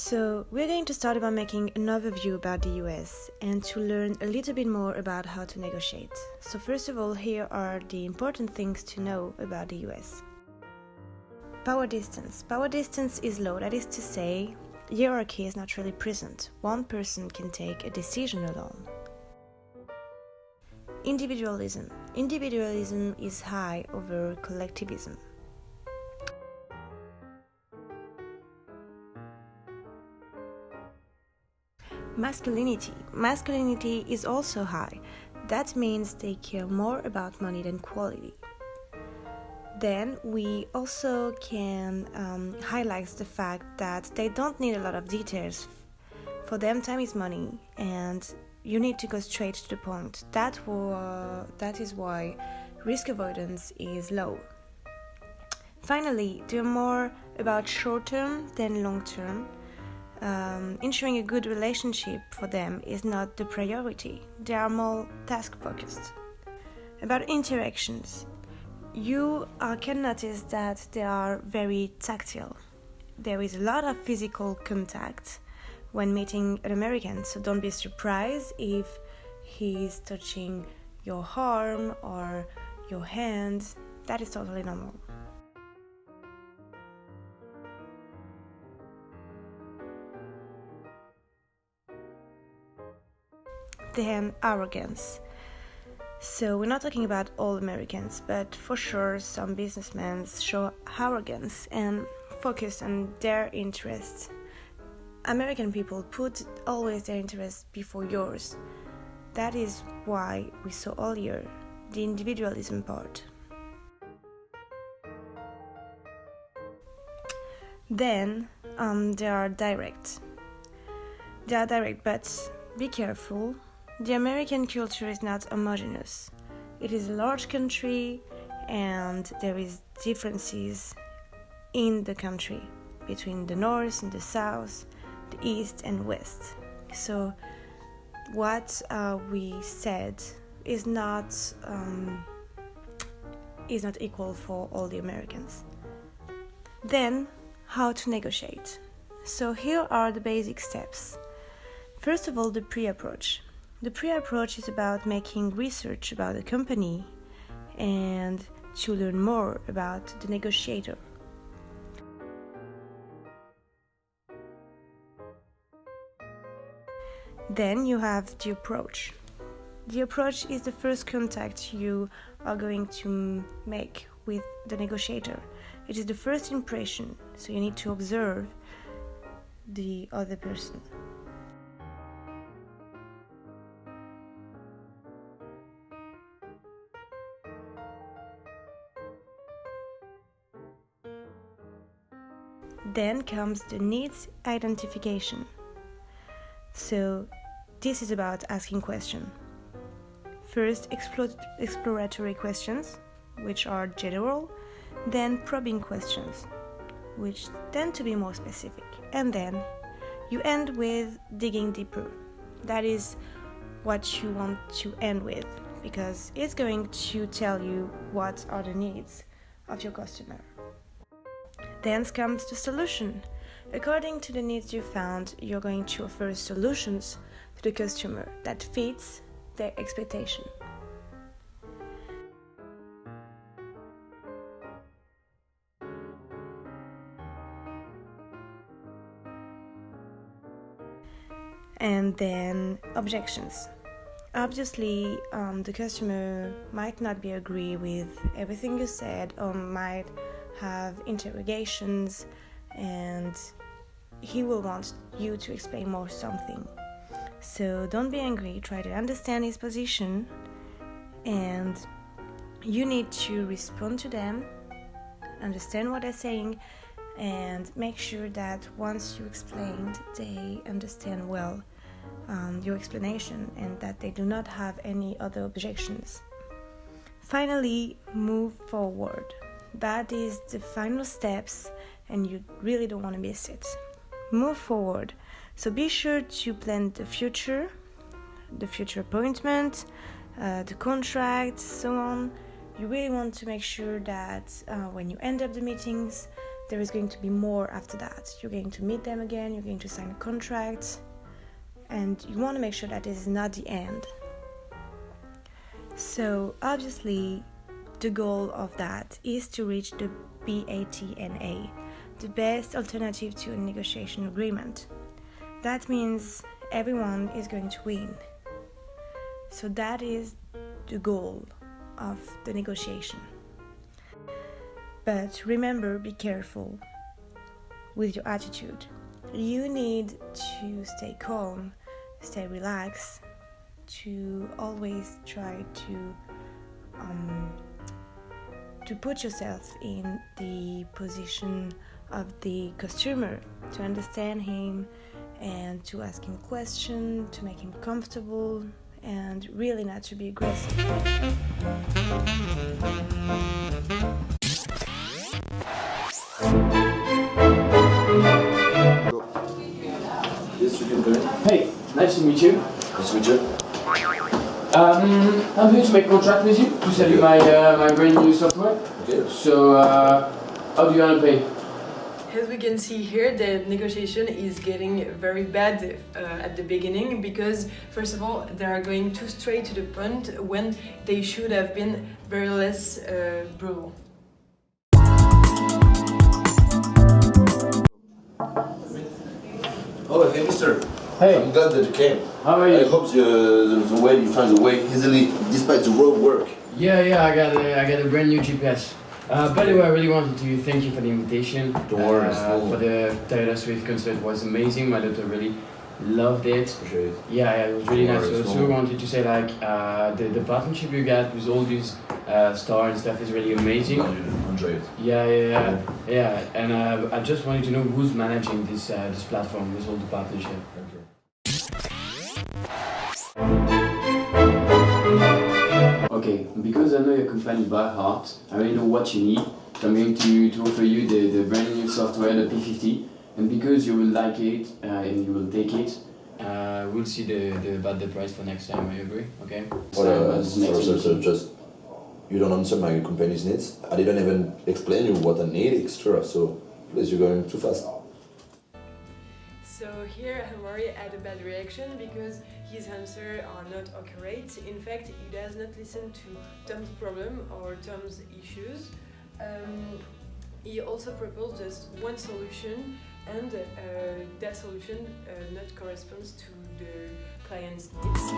So we're going to start by making an overview about the US and to learn a little bit more about how to negotiate. So first of all, here are the important things to know about the US. Power distance. Power distance is low, that is to say, hierarchy is not really present. One person can take a decision alone. Individualism. Individualism is high over collectivism. Masculinity. Masculinity is also high. That means they care more about money than quality. Then we also can highlight the fact that they don't need a lot of details. For them, time is money, and you need to go straight to the point. That is why risk avoidance is low. Finally, they're more about short-term than long-term. Ensuring a good relationship for them is not the priority. They are more task-focused. About interactions, you can notice that they are very tactile. There is a lot of physical contact when meeting an American, so don't be surprised if he's touching your arm or your hand. That is totally normal. Then arrogance. So we're not talking about all Americans, but for sure some businessmen show arrogance and focus on their interests. American people put always their interests before yours. That is why we saw earlier the individualism part. Then they are direct. They are direct, but be careful. The American culture is not homogeneous. It is a large country and there is differences in the country between the north and the south, the east and west. So what we said is not equal for all the Americans. Then, how to negotiate. So here are the basic steps. First of all, the pre-approach. The pre-approach is about making research about the company and to learn more about the negotiator. Then you have the approach. The approach is the first contact you are going to make with the negotiator. It is the first impression, so you need to observe the other person. Then comes the needs identification. So this is about asking questions. First, exploratory questions, which are general, then probing questions, which tend to be more specific. And then you end with digging deeper. That is what you want to end with, because it's going to tell you what are the needs of your customer. Then comes the solution. According to the needs you found, you're going to offer solutions to the customer that fits their expectation. And then objections. Obviously, the customer might not be agree with everything you said or might have interrogations and he will want you to explain more something. So don't be angry, try to understand his position and you need to respond to them, understand what they're saying and make sure that once you explained they understand well your explanation and that they do not have any other objections. Finally, move forward. That is the final steps and you really don't want to miss it. Move forward. So be sure to plan the future appointment, the contract, so on. You really want to make sure that when you end up the meetings, there is going to be more after that. You're going to meet them again, you're going to sign a contract, and you want to make sure that this is not the end. So obviously the goal of that is to reach the BATNA, the best alternative to a negotiation agreement. That means everyone is going to win. So that is the goal of the negotiation. But remember, be careful with your attitude. You need to stay calm, stay relaxed, to always try to put yourself in the position of the customer, to understand him and to ask him questions, to make him comfortable, and really not to be aggressive. Yes, you can go in. Hey, nice to meet you. Nice to meet you. I'm here to make contract with you to sell you my brand new software. Okay. So, how do you want to pay? As we can see here, the negotiation is getting very bad at the beginning because, first of all, they are going too straight to the point when they should have been very less brutal. Oh, hey, mister. Hey. I'm glad that you came. How are you? I hope you find a way easily, despite the road work. Yeah, I got a brand new GPS. By the way, I really wanted to thank you for the invitation. Don't worry, it's normal. For the Taylor Swift concert was amazing. My daughter really loved it. Appreciate it. Yeah, it was really Don't nice. worry, So it's also normal. wanted to say the partnership you got with all these stars and stuff is really amazing. Enjoy it. Yeah. And I just wanted to know who's managing this platform with all the partnership. Thank you. Okay, because I know your company by heart, I already know what you need. So I'm going to offer you the brand new software, the P50, and because you will like it and you will take it, we'll see about the price for next time. I agree. Okay. So just you don't answer my company's needs. I didn't even explain you what I need extra. So please, you're going too fast. So here Hamori had a bad reaction because his answers are not accurate. In fact, he does not listen to Tom's problem or Tom's issues. He also proposed just one solution, and that solution not corresponds to the client's needs.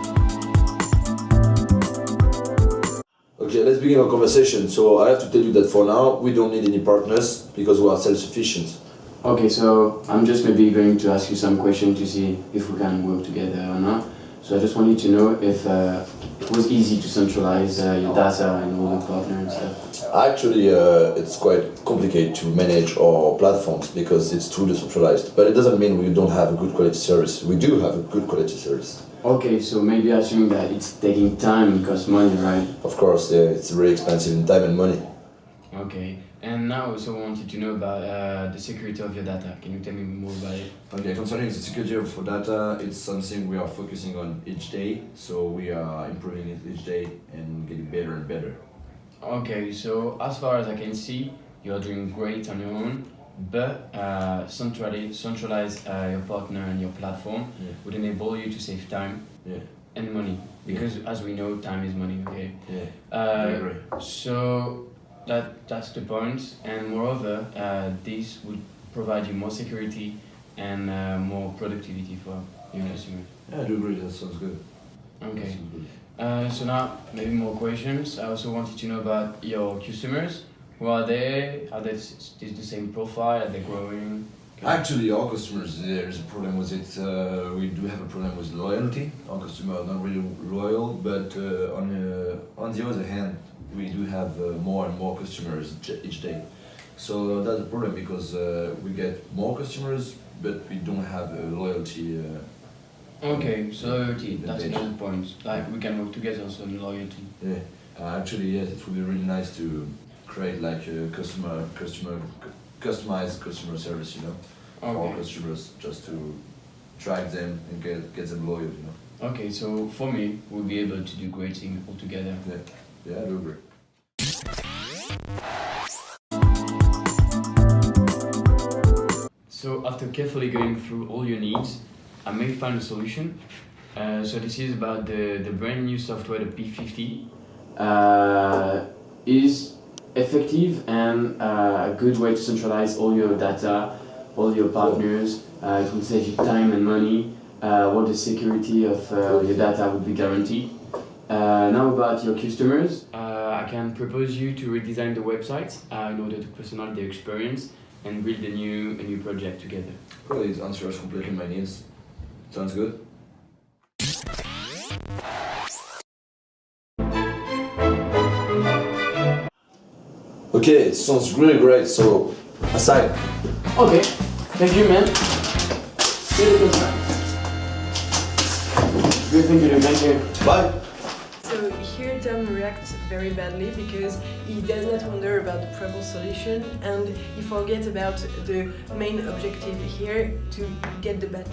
Okay, let's begin our conversation. So I have to tell you that for now, we don't need any partners because we are self-sufficient. Okay, so I'm just maybe going to ask you some questions to see if we can work together or not. So I just wanted to know if it was easy to centralize your data and all the partners and stuff. Actually, it's quite complicated to manage our platforms because it's too decentralized. But it doesn't mean we don't have a good quality service. We do have a good quality service. Okay, so maybe assuming that it's taking time and costs money, right? Of course, yeah, it's very expensive in time and money. Okay, and now I also wanted to know about the security of your data. Can you tell me more about it? Okay, concerning the security of data, it's something we are focusing on each day, so we are improving it each day and getting better and better. Okay, so as far as I can see, you're doing great on your own, but centralize your partner and your platform would enable you to save time and money, because as we know, time is money, okay? I agree. So that's the point, and moreover, this would provide you more security and more productivity for your customers. Yeah, I do agree, that sounds good. Okay. That sounds good. So now, maybe more questions. I also wanted to know about your customers. Who are they? Are they the same profile? Are they growing? Actually, our customers, there is a problem with it. We do have a problem with loyalty. Our customers are not really loyal, but on the other hand, we do have more and more customers each day. So that's a problem because we get more customers, but we don't have loyalty. Okay, so loyalty, that's Engage. another point. Like, we can work together also on loyalty. Yeah, actually, yes, it would be really nice to create like a customized customer service, you know, for our customers, just to track them and get them loyal, you know. Okay, so for me, we'll be able to do great things all together. Yeah, I do agree. So after carefully going through all your needs, I may find a solution. So this is about the brand new software, the P50. Is effective and a good way to centralize all your data, all your partners. It will save you time and money. All the security of your data would be guaranteed. Now about your customers, I can propose you to redesign the website in order to personalize the experience and build a new project together. Well, it answers completely my needs. Sounds good. Okay, it sounds really great. So, aside. Okay, thank you, man. See you next time. Good thing to do, thank you. Bye. So here Tom reacts very badly because he does not wonder about the proper solution and he forgets about the main objective here to get the button.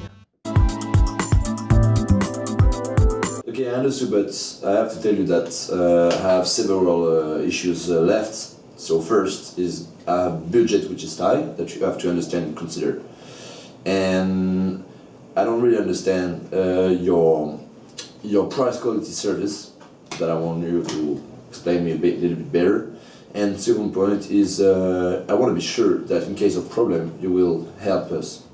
Okay, I understood, but I have to tell you that I have several issues left. So first is I have budget which is high that you have to understand and consider, and I don't really understand your price quality service that I want you to explain me little bit better. And second point is I want to be sure that in case of problem you will help us.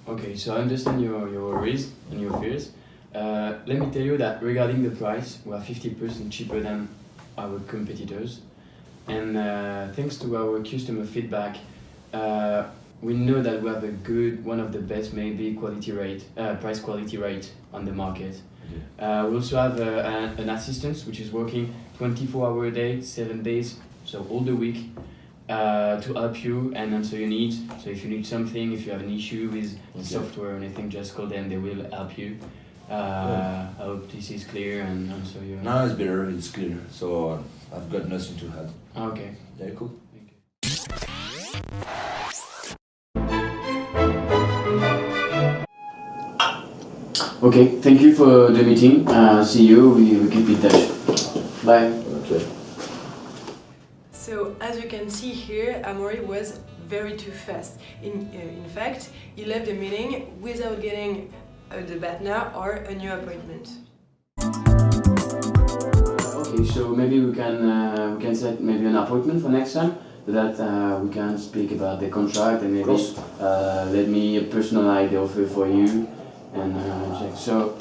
Okay, so I understand your worries and your fears. Let me tell you that regarding the price, we are 50% cheaper than our competitors. And thanks to our customer feedback, we know that we have one of the best maybe price quality rate on the market. We also have an assistant which is working 24 hours a day, 7 days, so all the week, to help you and answer your needs. So if you need something, if you have an issue with software or anything, just call them, they will help you. I hope this is clear and answer your... Now it's better, it's clear, so I've got nothing to add. Okay. Yeah, cool. Okay, thank you for the meeting. See you, we keep in touch. Bye. Okay. So as you can see here, Amaury was very too fast. In fact, he left the meeting without getting the BATNA or a new appointment. Okay, so maybe we can set maybe an appointment for next time so that we can speak about the contract and maybe let me personalize the offer for you and check. So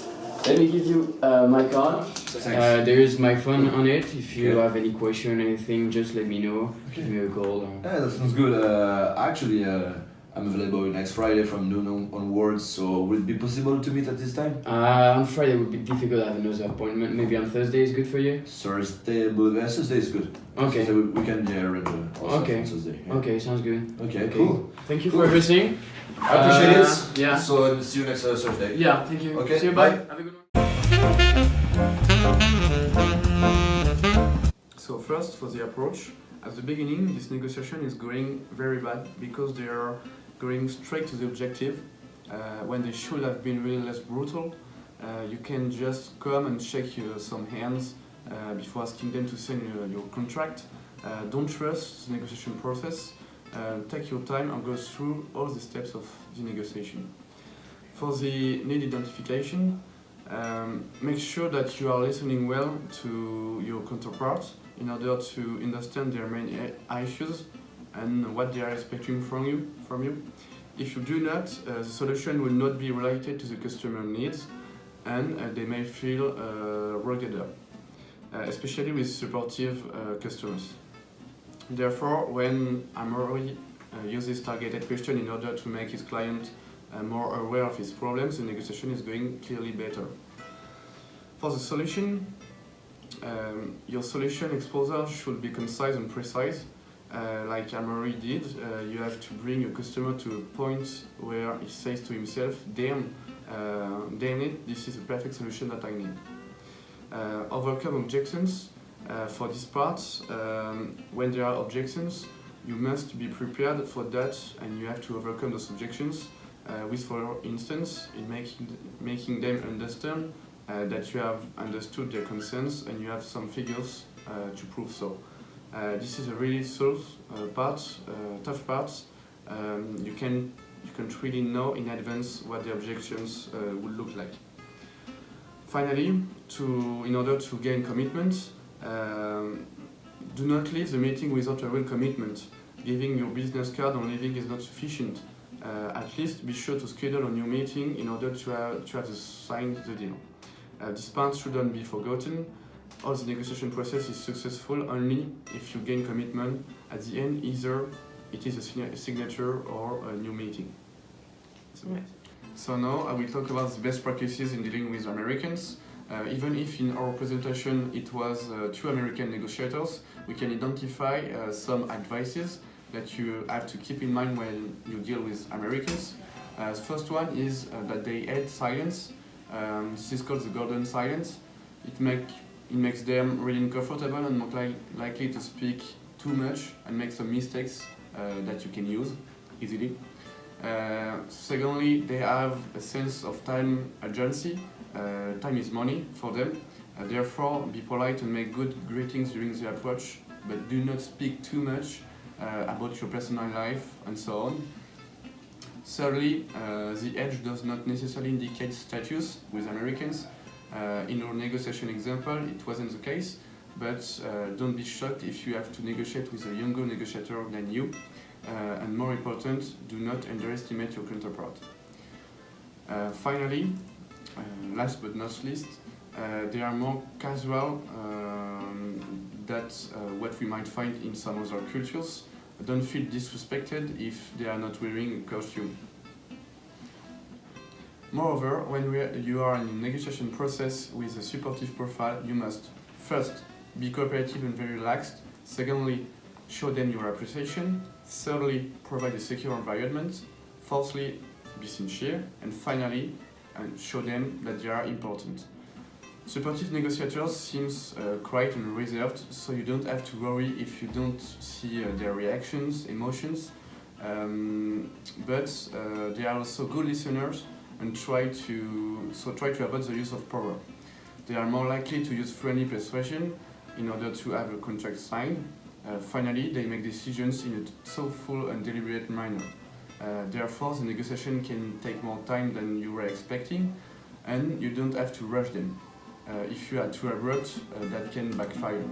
let me give you my card. There is my phone on it. If you have any question, anything, just let me know. Give me a call. Yeah, that sounds good. Actually, I'm available next Friday from noon onwards, so will it be possible to meet at this time? On Friday would be difficult. I have another appointment. Maybe on Thursday is good for you? Thursday is good. Okay. So we can arrange also Okay. on Thursday. Yeah. Okay, sounds good. Okay, cool. Thank you Cool. for everything. I appreciate it. Yeah. So see you next Thursday. Yeah, thank you. Okay, See you, bye. bye. Have a good one. So first, for the approach, at the beginning, this negotiation is going very bad because they are going straight to the objective when they should have been really less brutal. You can just come and shake some hands before asking them to sign your contract. Don't trust the negotiation process. Take your time and go through all the steps of the negotiation. For the need identification, make sure that you are listening well to your counterparts in order to understand their main issues and what they are expecting from you. If you do not, the solution will not be related to the customer needs and they may feel rugged up, especially with supportive customers. Therefore, when Amaury uses targeted question in order to make his client more aware of his problems, the negotiation is going clearly better. For the solution, your solution exposure should be concise and precise. Like Amaury did, you have to bring your customer to a point where he says to himself, damn it, this is a perfect solution that I need. Overcome objections. For this part, when there are objections, you must be prepared for that and you have to overcome those objections with, for instance, in making them understand that you have understood their concerns and you have some figures to prove so. This is a really tough part. You can you can't really know in advance what the objections would look like. Finally, in order to gain commitment, do not leave the meeting without a real commitment. Giving your business card on leaving is not sufficient. At least be sure to schedule a new meeting in order to have signed the deal. This part shouldn't be forgotten. All the negotiation process is successful only if you gain commitment at the end, either it is a signature or a new meeting. So now I will talk about the best practices in dealing with Americans. Even if in our presentation it was 2 American negotiators, we can identify some advices that you have to keep in mind when you deal with Americans. The first one is that they hate silence. This is called the golden silence. It makes them really uncomfortable and more likely to speak too much and make some mistakes that you can use easily. Secondly, they have a sense of time urgency. Time is money for them. Therefore, be polite and make good greetings during the approach, but do not speak too much about your personal life and so on. Thirdly, the age does not necessarily indicate status with Americans. In our negotiation example, it wasn't the case, but don't be shocked if you have to negotiate with a younger negotiator than you. And more important, do not underestimate your counterpart. Finally, last but not least, they are more casual than what we might find in some other cultures. Don't feel disrespected if they are not wearing a costume. Moreover, when you are in a negotiation process with a supportive profile, you must first be cooperative and very relaxed. Secondly, show them your appreciation. Thirdly, provide a secure environment. Fourthly, be sincere. And finally, show them that they are important. Supportive negotiators seems quiet and reserved, so you don't have to worry if you don't see their reactions, emotions. But they are also good listeners and try to avoid the use of power. They are more likely to use friendly persuasion in order to have a contract signed. Finally, they make decisions in a thoughtful and deliberate manner. Therefore, the negotiation can take more time than you were expecting, and you don't have to rush them. If you are too abrupt, that can backfire.